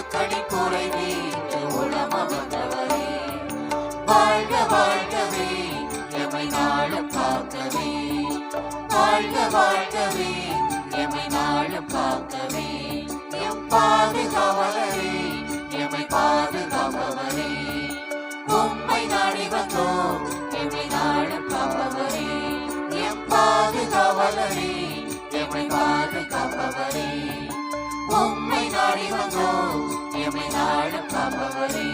மக்களின் குறைவீட்டு உளம வந்தவரே, வாழ்க வாழ்கவே எமை நாளும் காக்கவே, வாழ்க வாழ்கவே எமை நாளும் காக்கவே, எம் பாதுகாவலரே எமை பாதுகாப்பவரே, உம்மை நாடி வந்தோம் எமை நாளும் காப்பவரே, எம் பாதுகாவலரே எமை பாதுகாப்பவரே, உம்மை நாடி வந்தோம் எமை நாளும் காப்பவரே.